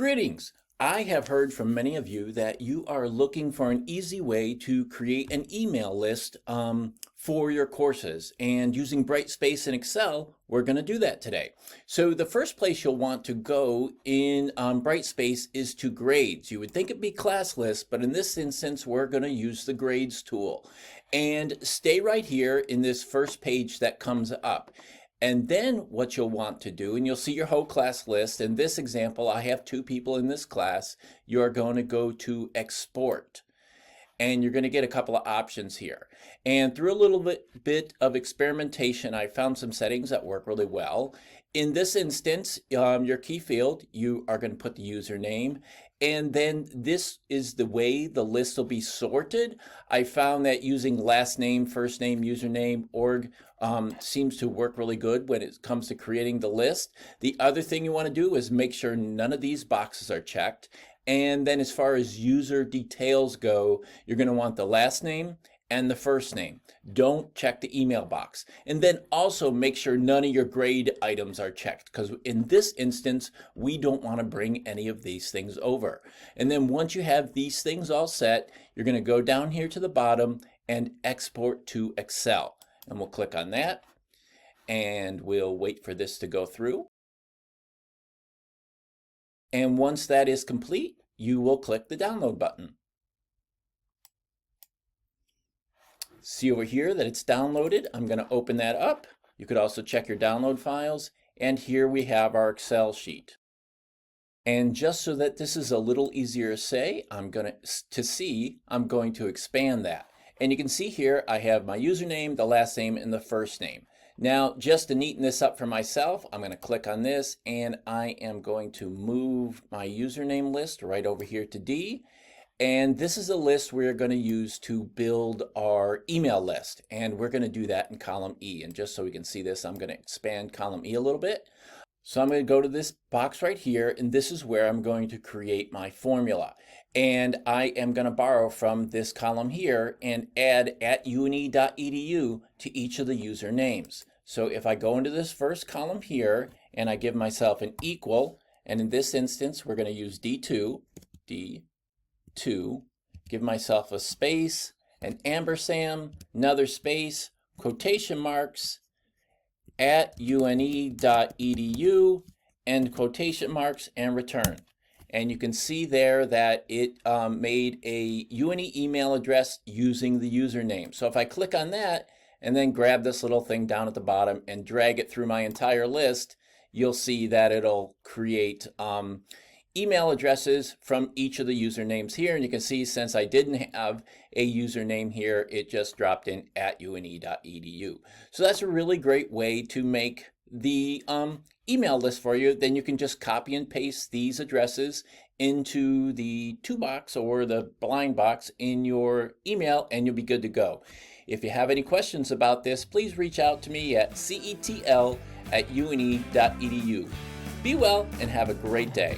Greetings! I have heard from many of you that you are looking for an easy way to create an email list for your courses. And using Brightspace and Excel, we're going to do that today. So the first place you'll want to go in Brightspace is to grades. You would think it'd be class lists, but in this instance, we're going to use the grades tool. And stay right here in this first page that comes up. And then what you'll want to do, and you'll see your whole class list. In this example, I have 2 people in this class. You're going to go to export. And you're going to get a couple of options here. And through a little bit of experimentation, I found some settings that work really well. In this instance, your key field, you are going to put the username. And then this is the way the list will be sorted. I found that using last name, first name, username, org seems to work really good when it comes to creating the list. The other thing you want to do is make sure none of these boxes are checked. And then as far as user details go, you're going to want the last name and the first name. Don't check the email box. And then also make sure none of your grade items are checked, because in this instance, we don't want to bring any of these things over. And then once you have these things all set, you're going to go down here to the bottom and export to Excel. And we'll click on that and we'll wait for this to go through. And once that is complete, you will click the download button. See over here that it's downloaded. I'm going to open that up. You could also check your download files. And here we have our Excel sheet. And just so that this is a little easier to say, I'm going to expand that. And you can see here I have my username, the last name, and the first name. Now, just to neaten this up for myself, I'm going to click on this and I am going to move my username list right over here to D. And this is a list we're going to use to build our email list. And we're going to do that in column E. And just so we can see this, I'm going to expand column E a little bit. So I'm going to go to this box right here, and this is where I'm going to create my formula. And I am going to borrow from this column here and add @une.edu to each of the user names. So if I go into this first column here and I give myself an equal, and in this instance we're going to use D2, give myself a space, an ampersand, another space, quotation marks, @une.edu, end quotation marks, and return. And you can see there that it made a UNE email address using the username. So if I click on that and then grab this little thing down at the bottom and drag it through my entire list, you'll see that it'll create email addresses from each of the usernames here. And you can see since I didn't have a username here, it just dropped in @une.edu. So that's a really great way to make the email list for you. Then you can just copy and paste these addresses into the to box or the blind box in your email and you'll be good to go. If you have any questions about this, please reach out to me at cetl@une.edu. Be well and have a great day.